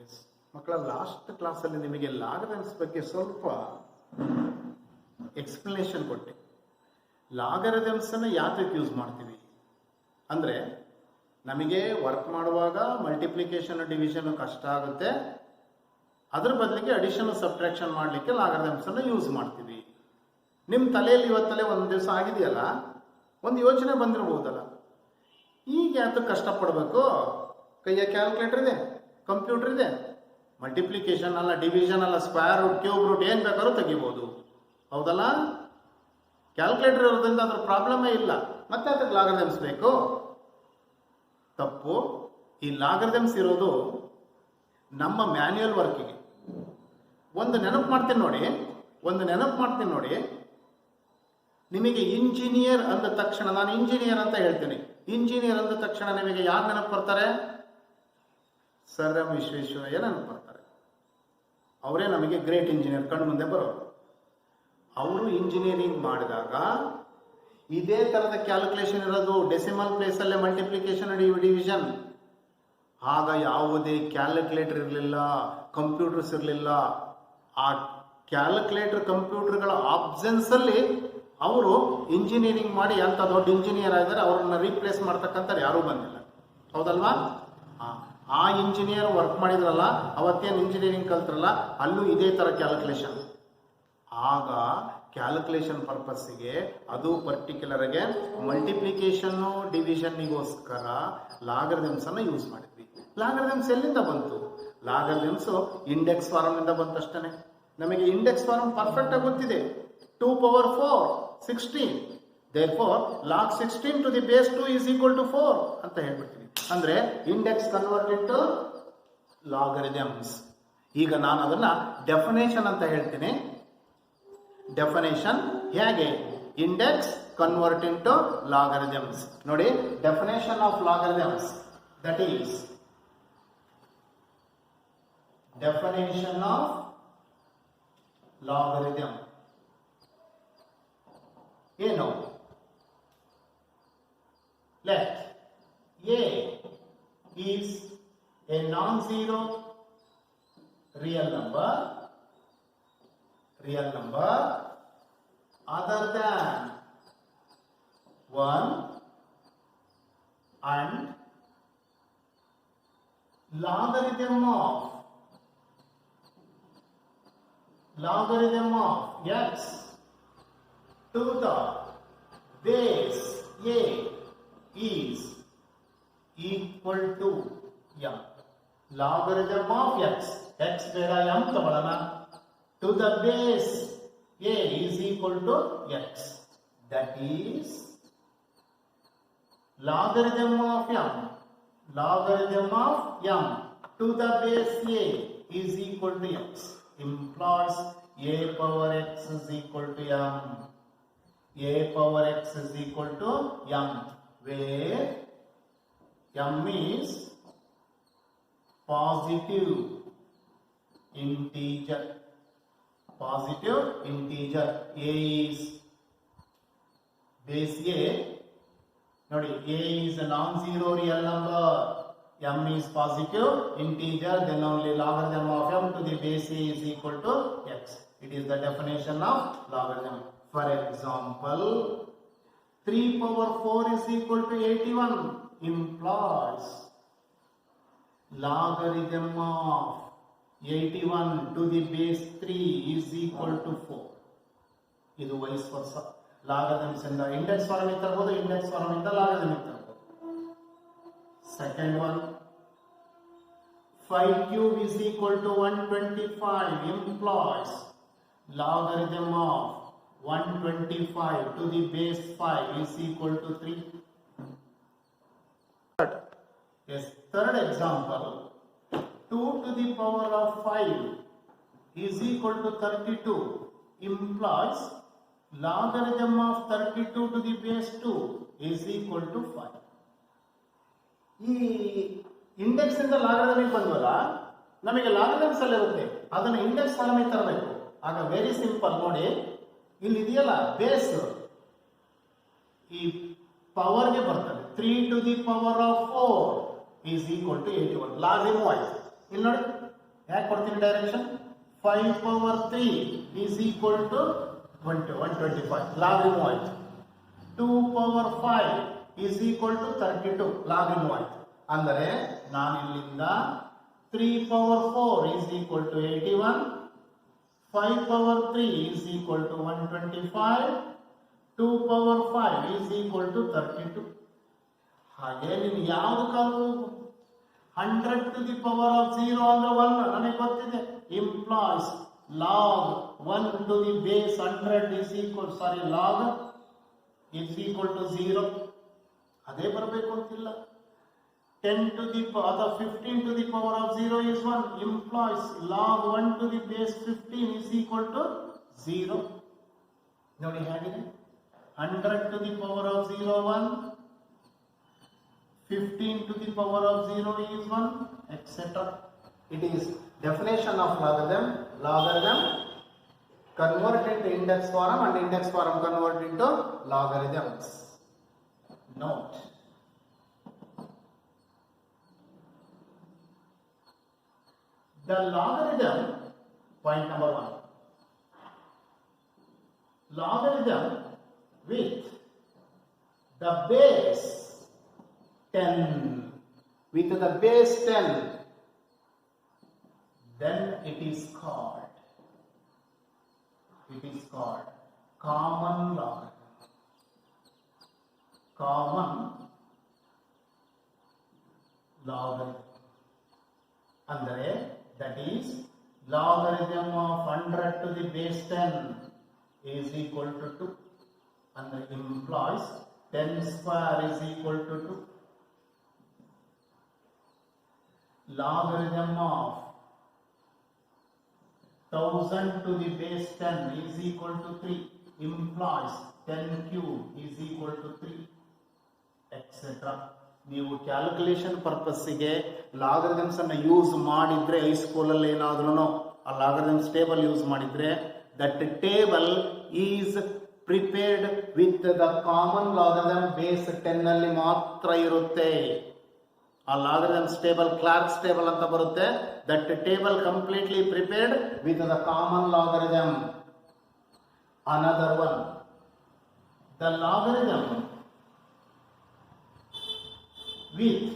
S ಮಕ್ಕಳ, last ಕ್ಲಾಸಲ್ಲಿ ನಿಮಗೆ ಲಾಗರಿಥಮ್ಸ್ ಬಗ್ಗೆ ಸ್ವಲ್ಪ ಎಕ್ಸ್ಪ್ಲನೇಷನ್ ಕೊಟ್ಟೆ. ಲಾಗರಿಥಮ್ಸ್ ಅನ್ನು ಯಾಕೆ ಯೂಸ್ ಮಾಡ್ತೀವಿ ಅಂದರೆ, ನಮಗೆ ವರ್ಕ್ ಮಾಡುವಾಗ ಮಲ್ಟಿಪ್ಲಿಕೇಶನ್ ಡಿವಿಷನ್ ಕಷ್ಟ ಆಗುತ್ತೆ, ಅದ್ರ ಬದಲಿಗೆ ಅಡಿಷನ್ ಸಬ್ಟ್ರಾಕ್ಷನ್ ಮಾಡಲಿಕ್ಕೆ ಲಾಗರಿಥಮ್ಸ್ ಅನ್ನು ಯೂಸ್ ಮಾಡ್ತೀವಿ. ನಿಮ್ಮ ತಲೆಯಲ್ಲಿ ಇವತ್ತಲ್ಲೇ ಒಂದು ದಿವಸ ಆಗಿದೆಯಲ್ಲ, ಒಂದು ಯೋಚನೆ ಬಂದಿರಬಹುದಲ್ಲ, ಈಗ ಯಾಕೆ ಕಷ್ಟಪಡಬೇಕು? ಕೈಯ ಕ್ಯಾಲ್ಕುಲೇಟರ್ ಇದೆ, ಕಂಪ್ಯೂಟರ್ ಇದೆ, ಮಲ್ಟಿಪ್ಲಿಕೇಶನ್ ಅಲ್ಲ, ಡಿವಿಷನ್ ಅಲ್ಲ, ಸ್ಕ್ವೇರ್ ರೂಟ್, ಕ್ಯೂಬ್ ರೂಟ್ ಏನು ಬೇಕಾದ್ರೂ ತೆಗಿಬೋದು, ಹೌದಲ್ಲ? ಕ್ಯಾಲ್ಕುಲೇಟರ್ ಇರೋದ್ರಿಂದ ಅದ್ರ ಪ್ರಾಬ್ಲಮೇ ಇಲ್ಲ, ಮತ್ತೆ ಅದಕ್ಕೆ ಲಾಗರಿಥಮ್ಸ್ ಬೇಕು? ತಪ್ಪು. ಈ ಲಾಗರಿಥಮ್ಸ್ ಇರೋದು ನಮ್ಮ ಮ್ಯಾನ್ಯುಯಲ್ ವರ್ಕಿಗೆ. ಒಂದು ನೆನಪು ಮಾಡ್ತೀನಿ ನೋಡಿ, ನಿಮಗೆ ಇಂಜಿನಿಯರ್ ಅಂದ ತಕ್ಷಣ, ನಾನು ಇಂಜಿನಿಯರ್ ಅಂತ ಹೇಳ್ತೀನಿ, ಇಂಜಿನಿಯರ್ ಅಂದ ತಕ್ಷಣ ನಿಮಗೆ ಯಾರು ನೆನಪು ಬರ್ತಾರೆ? ಸರ್ ಎಂ ವಿಶ್ವೇಶ್ವರಯ್ಯ ನೆನಪು ಬರ್ತಾರೆ. ಅವರೇ ನಮಗೆ ಗ್ರೇಟ್ ಇಂಜಿನಿಯರ್ ಕಣ್ಣು ಮುಂದೆ ಬರೋರು. ಅವರು ಇಂಜಿನಿಯರಿಂಗ್ ಮಾಡಿದಾಗ ಇದೇ ಥರದ ಕ್ಯಾಲ್ಕುಲೇಷನ್ ಇರೋದು, ಡೆಸಿಮಲ್ ಪ್ಲೇಸಲ್ಲೇ ಮಲ್ಟಿಪ್ಲಿಕೇಶನ್ ಡಿವಿಷನ್. ಆಗ ಯಾವುದೇ ಕ್ಯಾಲ್ಕುಲೇಟರ್ ಇರಲಿಲ್ಲ, ಕಂಪ್ಯೂಟರ್ಸ್ ಇರಲಿಲ್ಲ. ಆ ಕ್ಯಾಲ್ಕುಲೇಟರ್ ಕಂಪ್ಯೂಟರ್ಗಳ ಆಬ್ಸೆನ್ಸ್ ಅಲ್ಲಿ ಅವರು ಇಂಜಿನಿಯರಿಂಗ್ ಮಾಡಿ ಅಂತ ದೊಡ್ಡ ಇಂಜಿನಿಯರ್ ಆಗಿದ್ದಾರೆ. ಅವ್ರನ್ನ ರೀಪ್ಲೇಸ್ ಮಾಡ್ತಕ್ಕಂಥ ಯಾರೂ ಬಂದಿಲ್ಲ, ಹೌದಲ್ವಾ? ಆ ಇಂಜಿನಿಯರ್ ವರ್ಕ್ ಮಾಡಿದ್ರಲ್ಲ, ಅವತ್ತೇನು ಇಂಜಿನಿಯರಿಂಗ್ ಕಲ್ತ್ರಲ್ಲ, ಅಲ್ಲೂ ಇದೇ ಥರ ಕ್ಯಾಲ್ಕುಲೇಷನ್. ಆಗ ಕ್ಯಾಲ್ಕುಲೇಷನ್ ಪರ್ಪಸ್ಸಿಗೆ, ಅದು ಪರ್ಟಿಕ್ಯುಲರ್ಗೆ ಮಲ್ಟಿಪ್ಲಿಕೇಶನ್ನು ಡಿವಿಷನ್ನಿಗೋಸ್ಕರ ಲಾಗರಿಥಮ್ಸ್ ಅನ್ನು ಯೂಸ್ ಮಾಡಿದ್ವಿ. ಲಾಗರಿಥಮ್ಸ್ ಎಲ್ಲಿಂದ ಬಂತು? ಲಾಗರಿಥಮ್ಸ್ ಇಂಡೆಕ್ಸ್ ಫಾರ್ಮ್ನಿಂದ ಬಂತಷ್ಟೇ. ನಮಗೆ ಇಂಡೆಕ್ಸ್ ಫಾರ್ಮ್ ಪರ್ಫೆಕ್ಟ್ ಆಗಿ ಗೊತ್ತಿದೆ. 2 power 4 16, therefore log 16 to the base 2 is equal to 4 ಅಂತ ಹೇಳ್ಬಿಡ್ತೀನಿ. ಅಂದ್ರೆ ಇಂಡೆಕ್ಸ್ ಕನ್ವರ್ಟೆಡ್ ಟು ಲಾಗರಿಥಮ್ಸ್. ಈಗ ನಾನು ಅದನ್ನ ಡೆಫಿನೇಷನ್ ಅಂತ ಹೇಳ್ತೀನಿ. ಡೆಫಿನೇಷನ್ ಹೇಗೆ? Index converting to logarithms. ನೋಡಿ, definition of logarithms, that is definition of logarithm ಏನು? Let A is a non-zero real number other than 1 and logarithm of x to the base a is equal to m. Logarithm of x ಬೇಡ m ತಗೊಳ್ಳೋಣ, to the base a is equal to x. That is logarithm of m to the base a is equal to x implies a power x is equal to m. A power x is equal to m, where m is positive integer. A is base a. Nodi, a is a non-zero real number, m is positive integer, then only logarithm of m to the base a is equal to x. It is the definition of logarithm. For example, 3 power 4 is equal to 81 implies logarithm of 81 to the base 3 is equal to 4. ಇದು wise versa. Logarithms ಇಂದ index form ತರಬಹುದು, index form ಇಂದ logarithm ತರಬಹುದು. Second one, 5 cube is equal to 125 implies logarithm of 125 to the base 5 is equal to 3. Yes, third example, 2 to the power of 5 is equal to 32 implies logarithm of 32 to the base 2 is equal to 5. ಈ index ಇಂದ logarithm ಬಂದ್ವಲ್ಲ, ನಮಗೆ ಲಾಗರಿಥಮ್ಸ್ ಅಲ್ಲಿ ಇರುತ್ತೆ, ಅದನ್ನ index form ತರಬೇಕು. ಆಗ very simple. ನೋಡಿ, ಇಲ್ಲಿ ಇದೆಯಲ್ಲ ಬೇಸ್, ಈ ಪವರ್ಗೆ ಬರ್ತದೆ. 3 to the power of 4 is equal to 81. Logarithm wise ಇಲ್ಲಿ ನೋಡಿ ಯಾಕೆ ಕೊಡ್ತೀನಿ direction 5 power 3 is equal to 125 log remove ಆಯ್ತು 2 power 5 is equal to 32 log remove ಆಯ್ತು ಅಂದರೆ ನಾನು ಇಲ್ಲಿಂದ 3 power 4 is equal to 81 5 power 3 is equal to 125 2 power 5 is equal to 32 ಹಾಗೆ ನೀವು ಯಾವುದು ಕಾಲು 100 to the power of 0 ಅಂದ್ರೆ 1 ನನಗೆ ಗೊತ್ತಿದೆ implies log 1 to the base 100 is equal log is equal to 0 ಅದೇ ಬರಬೇಕು ಅಂತಿಲ್ಲ 10 to the power 15 to the power of 0 is 1 implies log 1 to the base 15 is equal to 0 ನೋಡಿ ಹೇಗಿದೆ 100 to the power of 0 1 15 to the power of 0 is 1 etc. It is definition of logarithm. Logarithm convert into index form and index form convert into logarithms. Note. The logarithm, point number 1. Logarithm with the base 10. With the base 10, then it is called common logarithm. Common logarithm. Andre that is logarithm of 100 to the base 10 is equal to 2 and implies 10 square is equal to 2. Logarithm of 1000 to the base 10 is equal to 3 implies 10 cube is equal to 3 etc. ನೀವು calculation ಪರ್ಪಸ್ಸಿಗೆ logarithms ಅನ್ನು use ಮಾಡಿದ್ರೆ ಹೈಸ್ಕೂಲಲ್ಲಿ ಏನಾದ್ರೂ ಆ logarithms table use ಮಾಡಿದ್ರೆ that table is prepared with the common logarithm base 10 ನಲ್ಲಿ ಮಾತ್ರ ಇರುತ್ತೆ. ಆ ಲಾಗರಿಥಮ್ಸ್ ಟೇಬಲ್ ಕ್ಲಾರ್ಕ್ಸ್ ಟೇಬಲ್ ಅಂತ ಬರುತ್ತೆ. That table completely prepared with the common logarithm. Another one, the logarithm with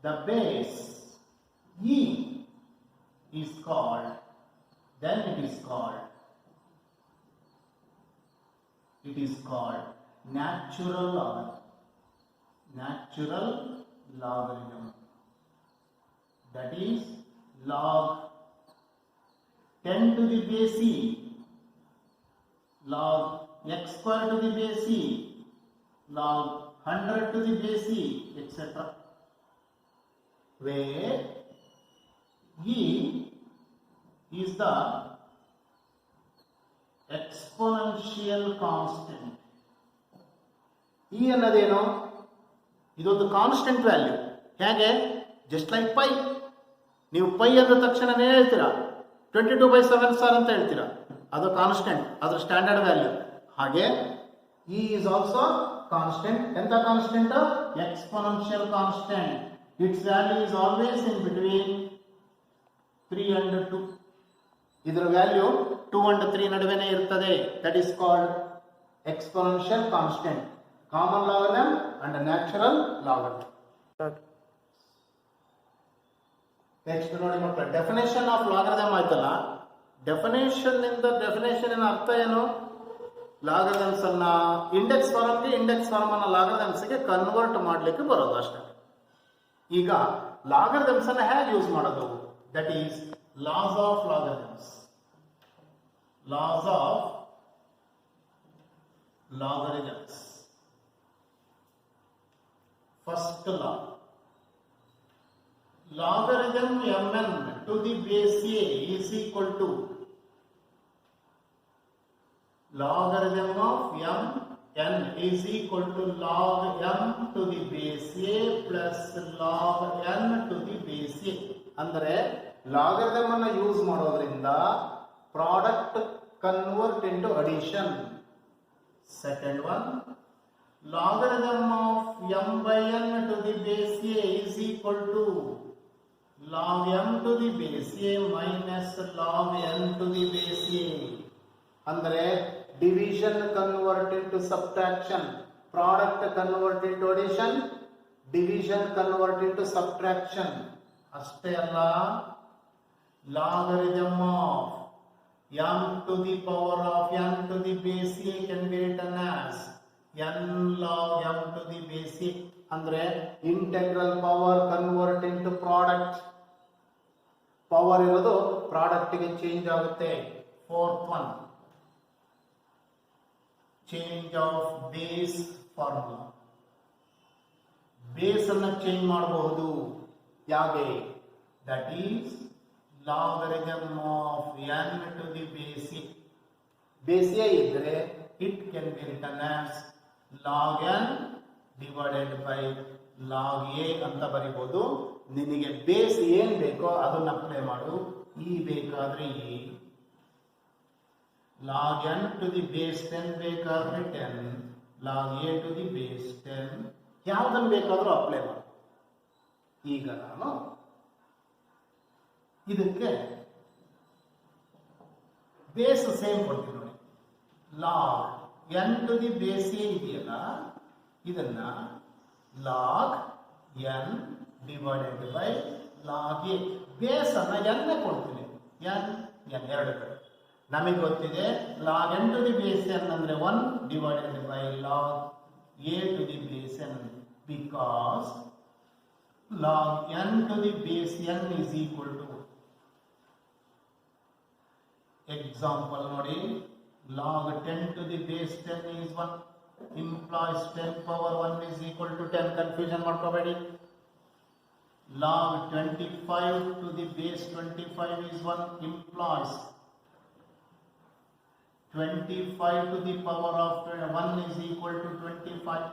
the base e is called, then it is called natural logarithm. Natural logarithm, that is log 10 to the base e, log x square to the base e, log 100 to the base e, etc. where e is the exponential constant. e ಅನ್ನೋದೇನು? ಇದೊಂದು constant value. ಹೇಗೆ? Just like pi. ನೀವು pi ಅಂದ ತಕ್ಷಣನೇ ಹೇಳ್ತೀರಾ 22/7 sir ಅಂತ ಹೇಳ್ತೀರಾ, ಅದು ಕಾನ್ಸ್ಟೆಂಟ್, ಅದರ ಸ್ಟ್ಯಾಂಡರ್ಡ್ ವ್ಯಾಲ್ಯೂ. ಹಾಗೆ e is also constant. ಎಂತ constant? Exponential constant. It's value is always in between 3 and 2. ಇದರ ವ್ಯಾಲ್ಯೂ 2 and 3 ನಡುವೆನೇ ಇರ್ತದೆ. That is called exponential constant. Common logarithm and natural logarithm. Next ನೋಡಿ ಮಕ್ಕಳ, ಡೆಫಿನೇಷನ್ ಆಫ್ ಲಾಗರಿಥಮ್ ಆಯ್ತಲ್ಲ. Definition ಅರ್ಥ ಏನು? ಲಾಗರಿಥಮ್ಸ್ ಅನ್ನ ಇಂಡೆಕ್ಸ್ ಫಾರ್ಮ್ಗೆ, ಇಂಡೆಕ್ಸ್ ಫಾರ್ಮ್ ಅನ್ನ ಲಾಗರಿಥಮ್ಸ್ಗೆ ಕನ್ವರ್ಟ್ ಮಾಡಲಿಕ್ಕೆ ಬರೋದು ಅಷ್ಟೇ. ಈಗ ಲಾಗರಿಥಮ್ಸ್ ಅನ್ನ ಹೇಗೆ ಯೂಸ್ ಮಾಡೋದು? That is laws of logarithms. Laws of logarithms. First law, logarithm mn to the base a is equal to logarithm of mn is equal to log m to the base a plus log n to the base a. ಅಂದರೆ logarithm ಅನ್ನು use ಮಾಡೋದ್ರಿಂದ product convert into addition. Second one, logarithm of m by n to the base a is equal to log m to the base a minus log n to the base a. ಅಂದರೆ division convert into subtraction, product convert into addition, division convert into subtraction. ಅಷ್ಟೇ ಅಲ್ಲ, logarithm of m to the power of n to the base a can be written as n log m to the base a. ಅಂದ್ರೆ integral power convert into product. Power ಇರೋದು product ಗೆ change ಆಗುತ್ತೆ. Fourth one, change of base formula. Base ಅನ್ನ change ಮಾಡಬಹುದು. ಯಾಕೆ? That is logarithm of n to the base a. Base a ಇದ್ರೆ it can be written as log n divided by log a ಅಂತ ಬರಿಬಹುದು. ನಿನಗೆ base ಏನ್ ಬೇಕೋ ಅದನ್ನ apply ಮಾಡು. e ಬೇಕಾದ್ರೆ e, log n to the base 10 ಬೇಕಾದ್ರೆ 10, log a to the base 10, ಯಾವ್ದನ್ನ ಬೇಕಾದ್ರೂ ಅಪ್ಲೈ ಮಾಡು. ಈಗ ನಾನು ಇದಕ್ಕೆ ಬೇಸ್ ಸೇಮ್ ಕೊಡ್ತೀನಿ ನೋಡಿ. Log n to the base a ಇದೆಯಲ್ಲ, ಇದನ್ನ log n divided by log a. Base ಅನ್ನ n ಕೊಡ್ತೀನಿ. n ಎರಡು ಕಡೆ ನಮಗೆ ಗೊತ್ತಿದೆ. Log n to the base n ಅಂದ್ರೆ 1 divided by log a to the base n, because log n to the base n is equal to, example ನೋಡಿ, log 10 to the base 10 is 1 implies 10 power 1 is equal to 10. confusion ಮಾಡ್ಕೋಬೇಡಿ. log 25 to the base 25 is 1 implies 25 to the power of 1 is equal to 25.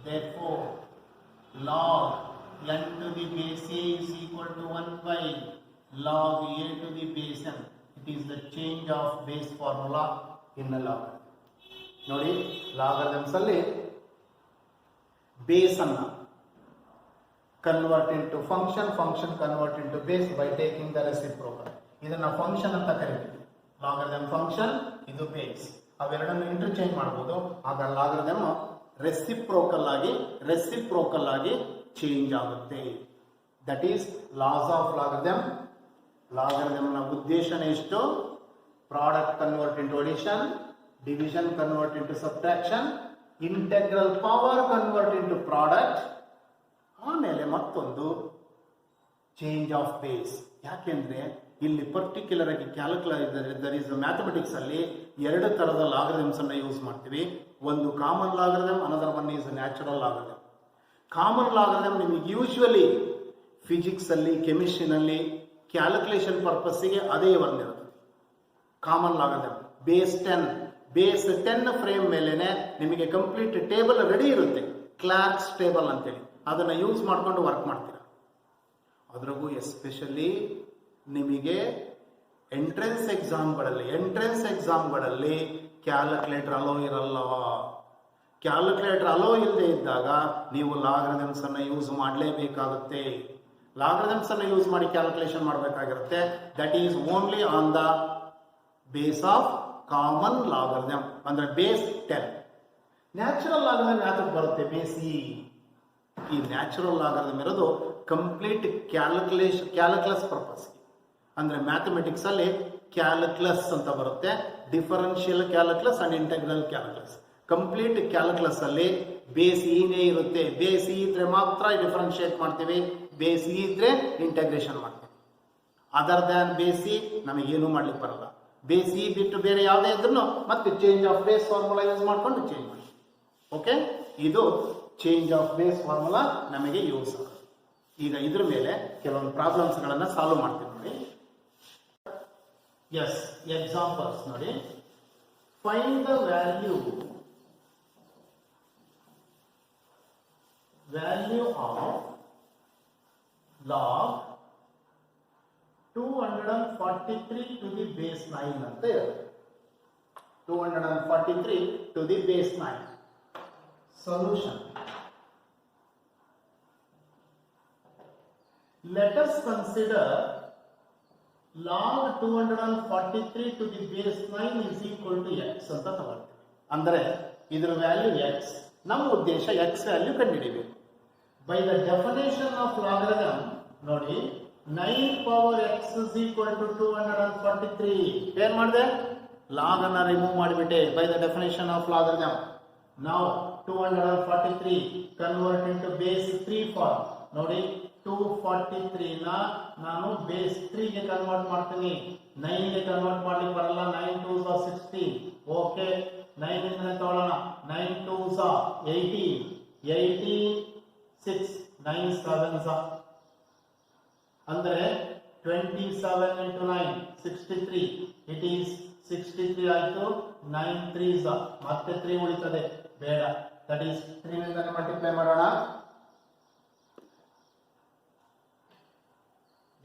therefore log n to the base a is equal to 1 by log a to the base n. It is the change of base formula in the logarithm. ನೋಡಿ, ಲಾಗರಿಥಮ್ಸ್ ಅಲ್ಲಿ base ಅನ್ನ convert into function, function convert into base by taking the reciprocal. ಇದನ್ನ function ಅಂತ ಕರೀತೀವಿ. Logarithm function, ಇದು base. ಅವೆರಡನ್ನು interchange ಮಾಡಬಹುದು. ಆಗ ಲಾಗರಿಥಮ್ ರೆಸಿಪ್ರೋಕಲ್ ಆಗಿ ಚೇಂಜ್ ಆಗುತ್ತೆ. That is laws of logarithm. ಲಾಗರಿಥಮ್ನ ಉದ್ದೇಶನೇ ಎಷ್ಟು? Product convert into addition, division convert into subtraction, integral power convert into product, ಆಮೇಲೆ ಮತ್ತೊಂದು ಚೇಂಜ್ ಆಫ್ ಬೇಸ್. ಯಾಕೆಂದ್ರೆ ಇಲ್ಲಿ ಪರ್ಟಿಕ್ಯುಲರ್ ಆಗಿ ಮ್ಯಾಥಮೆಟಿಕ್ಸ್ ಅಲ್ಲಿ ಎರಡು ತರದ ಲಾಗರಿಥಮ್ಸ್ ಅನ್ನ ಯೂಸ್ ಮಾಡ್ತೀವಿ. ಒಂದು common logarithm, another one is natural logarithm. Common logarithm ನಿಮಗೆ ಯೂಶುವಲಿ ಫಿಸಿಕ್ಸ್ ಅಲ್ಲಿ, ಕೆಮಿಸ್ಟ್ರಿನಲ್ಲಿ ಕ್ಯಾಲ್ಕುಲೇಷನ್ ಪರ್ಪಸ್ಸಿಗೆ ಅದೇ ಬಂದಿರುತ್ತೆ. ಕಾಮನ್ ಲಾಗರಿಥಮ್ ಬೇಸ್ 10 ಫ್ರೇಮ್ ಮೇಲೆನೆ ನಿಮಗೆ ಕಂಪ್ಲೀಟ್ ಟೇಬಲ್ ರೆಡಿ ಇರುತ್ತೆ. ಕ್ಲಾರ್ಕ್ಸ್ ಟೇಬಲ್ ಅಂತೇಳಿ ಅದನ್ನ ಯೂಸ್ ಮಾಡ್ಕೊಂಡು ವರ್ಕ್ ಮಾಡ್ತೀರಾ. ಅದ್ರಾಗೂ ಎಸ್ಪೆಷಲಿ ನಿಮಗೆ ಎಂಟ್ರೆನ್ಸ್ ಎಕ್ಸಾಮ್ಗಳಲ್ಲಿ ಕ್ಯಾಲ್ಕುಲೇಟರ್ ಅಲೋ ಇರಲ್ಲ. ಕ್ಯಾಲ್ಕುಲೇಟರ್ ಅಲೋ ಇಲ್ಲದೆ ಇದ್ದಾಗ ನೀವು ಲಾಗರಿಥಮ್ಸ್ ಅನ್ನ ಯೂಸ್ ಮಾಡಲೇಬೇಕಾಗುತ್ತೆ. ಲಾಗರಿಥಮ್ಸ್ ಅನ್ನು ಯೂಸ್ ಮಾಡಿ ಕ್ಯಾಲ್ಕುಲೇಷನ್ ಮಾಡಬೇಕಾಗಿರುತ್ತೆ. That is only on the base of common logarithm, ಅಂದ್ರೆ ಬೇಸ್ 10. ನ್ಯಾಚುರಲ್ ಲಾಗರಿಥಮ್ ಯಾತಕ್ಕೆ ಬರುತ್ತೆ? ಬೇಸ್ ಈ ನ್ಯಾಚುರಲ್ ಲಾಗರಿಥಮ್ ಇರೋದು ಕಂಪ್ಲೀಟ್ ಕ್ಯಾಲ್ಕುಲಸ್ ಪರ್ಪಸ್. ಅಂದ್ರೆ ಮ್ಯಾಥಮೆಟಿಕ್ಸ್ ಅಲ್ಲಿ ಕ್ಯಾಲ್ಕುಲಸ್ ಅಂತ ಬರುತ್ತೆ. Differential calculus and integral calculus. Complete calculus ಅಲ್ಲಿ ಬೇಸ್ ಇನೇ ಇರುತ್ತೆ. ಬೇಸ್ ಇದ್ರೆ ಮಾತ್ರ ಡಿಫರೆನ್ಶಿಯೇಟ್ ಮಾಡ್ತೀವಿ, ಬೇಸ್ ಇದ್ರೆ ಇಂಟಗ್ರೇಷನ್ ಮಾಡ್ತೀವಿ. ಅದರ್ ದ್ಯಾನ್ ಬೇಸ್ ಇ ನಮಗೇನು ಮಾಡ್ಲಿಕ್ಕೆ ಬರಲ್ಲ. ಬೇಸ್ ಇ ಬಿಟ್ಟು ಬೇರೆ ಯಾವುದೇ ಇದ್ರೂ ಮತ್ತೆ change of base formula use ಮಾಡ್ಕೊಂಡು ಚೇಂಜ್ ಮಾಡಿ. ಓಕೆ, ಇದು ಚೇಂಜ್ ಆಫ್ ಬೇಸ್ ಫಾರ್ಮುಲಾ ನಮಗೆ ಯೂಸ್ ಆಗುತ್ತೆ. ಈಗ ಇದ್ರ ಮೇಲೆ ಕೆಲವೊಂದು ಪ್ರಾಬ್ಲಮ್ಸ್ ಗಳನ್ನ ಸಾಲ್ವ್ ಮಾಡ್ತೀವಿ ನೋಡಿ. ಎಸ್, ಎಕ್ಸಾಂಪಲ್ಸ್ ನೋಡಿ. Find the value of log 243 to the base 9 ಅಂತ ಇರುತ್ತೆ. 243 to the base 9. Solution. Let us consider log 243 to the base 9 is equal to x ಅಂತ ತಗೊಳ್ತೀವಿ. ಅಂದರೆ ಇದರ ವ್ಯಾಲ್ಯೂ x, ನಮ್ಮ ಉದ್ದೇಶ x ವ್ಯಾಲ್ಯೂ ಕಂಡುಹಿಡಿಯಬೇಕು. By the definition of logarithm, ನೋಡಿ 9 power x is equal to 243. ಏನು ಮಾಡಿದೆ? ಲಾಗ್ ಅನ್ನ ರಿಮೂವ್ ಮಾಡಿಬಿಟ್ಟೆ. By the definition of logarithm. Now 243 convert into base 3 form. ನೋಡಿ 243 ನ ನಾನು ಬೇಸ್ 3 ಗೆ ಕನ್ವರ್ಟ್ ಮಾಡ್ತೀನಿ. 9 ಗೆ ಕನ್ವರ್ಟ್ ಮಾಡ್ಲಿಕ್ಕೆ ಬರಲ್ಲ. 9 2s are 16. ಓಕೆ, 9 ಇಂದ ತಗೊಳ್ಳೋಣ. 9 2s are 18. 86 9 7s are ಅಂದ್ರೆ 27 into 9 63. It is 63 ಆಯ್ತು. 9 3s are ಮತ್ತೆ 3 ಉಳಿತದೆ, ಬೇಡ. ದಟ್ ಈಸ್ 3 ನಿಂದ ಮಲ್ಟಿಪ್ಲೈ ಮಾಡೋಣ.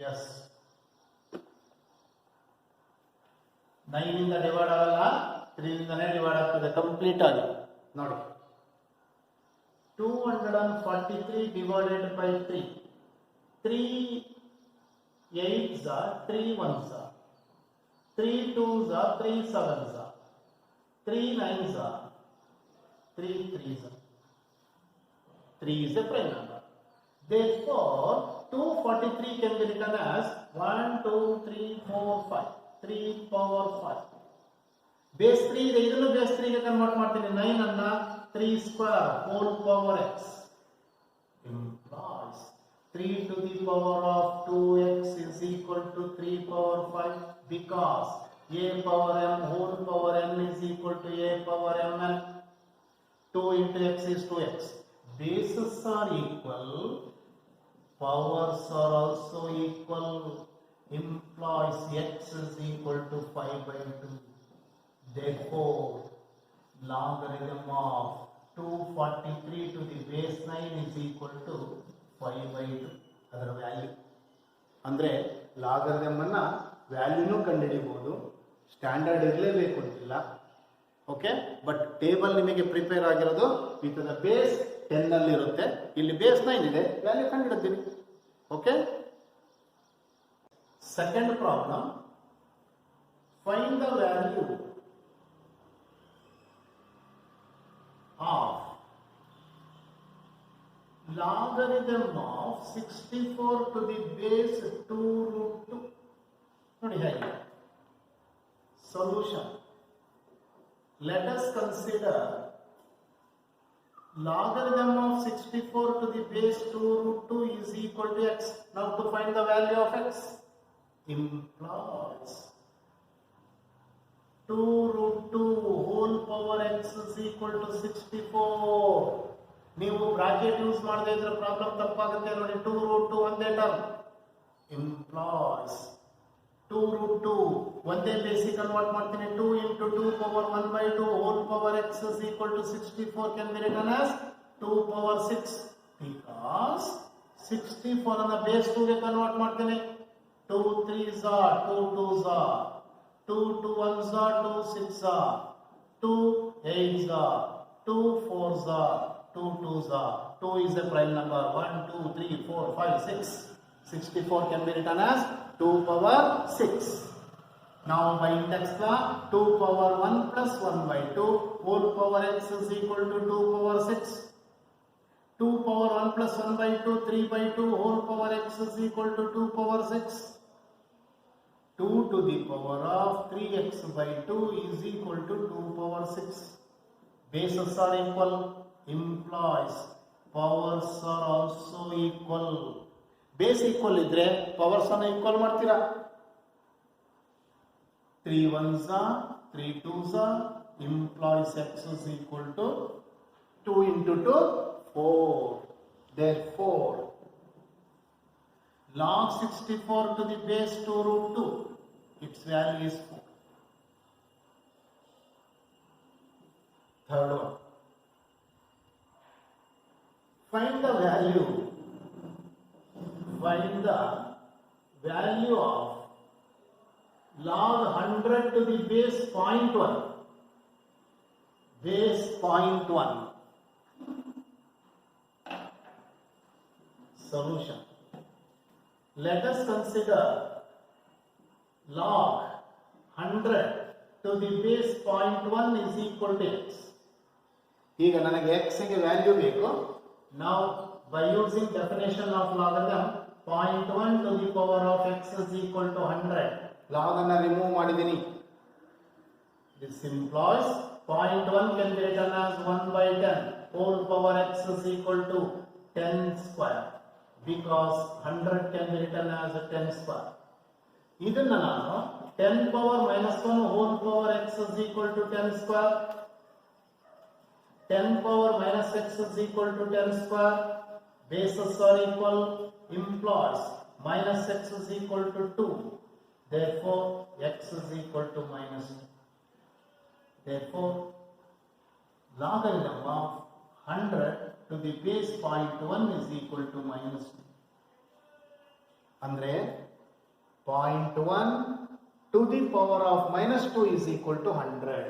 Yes. 9 ಇಂದ ಡಿವೈಡ್ ಆಗಲ್ಲ, 3 ಇಂದನೇ ಡಿವೈಡ್ ಆಗ್ತದೆ ಕಂಪ್ಲೀಟ್ ಆಗಿ. ನೋಡಿ 243 divided by 3. 3 8s are 3 1s are 3 2s are 3 7s are 3 9s are 3 3s are 3 is a prime number. Therefore 243 can be written as 1 2 3 4 5 3 power 5. Base 3 ಇದೆ, ಇದನ್ನು base 3 ಗೆ convert ಮಾಡ್ತೀನಿ. 9 ಅನ್ನ 3 square whole power x implies 3 to the power of 2x is equal to 3 power 5 because a power m whole power n is equal to a power mn. 2 into x is 2x. Bases are equal, powers are also equal, implies x is equal to 5 by 2. Therefore, logarithm of 243 to the base 9 is equal to 5 by 2. ಅದರ value ಅಂದರೆ logarithm ಅನ್ನ ವ್ಯಾಲ್ಯೂನು ಕಂಡುಹಿಡಿಯಬಹುದು. Standard ಇರಲೇಬೇಕು ಅಂತಿಲ್ಲ. Okay, but table ನಿಮಗೆ prepare ಆಗಿರೋದು with the base 10 ಅಲ್ಲಿ ಇರುತ್ತೆ. ಇಲ್ಲಿ ಬೇಸ್ 9 ಇದೆ, ವ್ಯಾಲ್ಯೂ ಕಂಡುಹಿಡಿತೀನಿ. Okay, second problem, find the value of logarithm of 64 to the base 2 root 2. ನೋಡಿ ಹೇಗೆ solution. Let us consider logarithm of 64 to the base 2 root 2 is equal to x. Now to find the value of x implies 2 root 2 whole power x is equal to 64. ನೀವು bracket use ಮಾಡದೇ ಇದ್ರೆ problem ತಪ್ಪಾಗುತ್ತೆ. ನೋಡಿ 2 root 2 ಒಂದೇ term implies 2 root 2 ಒಂದೇ basic convert ಮಾಡ್ತೀನಿ. 2 into 2 power 1 by 2 whole power x is equal to 64 can be written as 2 power 6 because 64 ಅನ್ನ base 2 ಗೆ ಕನ್ವರ್ಟ್ ಮಾಡ್ತೀನಿ. 2 3s are 2 2s are 2 2 1s are 2 6s are 2 8s are 2 4s are 2 2s are 2 is a prime number. 1 2 3 4 5 6. 64 can be written as 2 power 6. Now by index law 2 power 1 plus 1 by 2 whole power x is equal to 2 power 6. 2 power 1 plus 1 by 2 3 by 2 whole power x is equal to 2 power 6. 2 to the power of 3x by 2 is equal to 2 power 6. Bases are equal, implies powers are also equal. Base equal idre powers ಅನ್ನು equal ಮಾಡ್ತೀರಾ. 3 1s are 3 2s are implies x is equal to 2 into 2 4. Therefore log 64 to the base 2 root 2, its value is 4. Third one, find the value of log 100 to the base 0.1. Base 0.1. Solution. let us consider log 100 to the base 0.1 is equal to x. ಈಗ ನನಗೆ x ಗೆ value ಬೇಕು. Now by using definition of logarithm 0.1 to the power of x is equal to 100. log ಅನ್ನು remove ಮಾಡಿದ್ದೀನಿ. This implies 0.1 can be written as 1 by 10 whole power x is equal to 10 square because 100 can be written as a 10 square. ಇದನ್ನ ನಾನು 10 power minus 1 whole power x is equal to 10 square, 10 power minus x is equal to 10 square, bases are equal, implies minus x is equal to 2, therefore x is equal to minus 2. Therefore logarithm of 100 to the base 0.1 is equal to minus 2. ಅಂದ್ರೆ 0.1 to the power of minus 2 is equal to 100.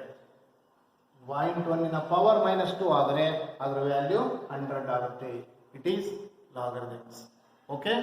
0.1 ನ power minus 2 ಆದರೆ ಅದರ value 100 ಆಗುತ್ತೆ. It is logarithms. Okay.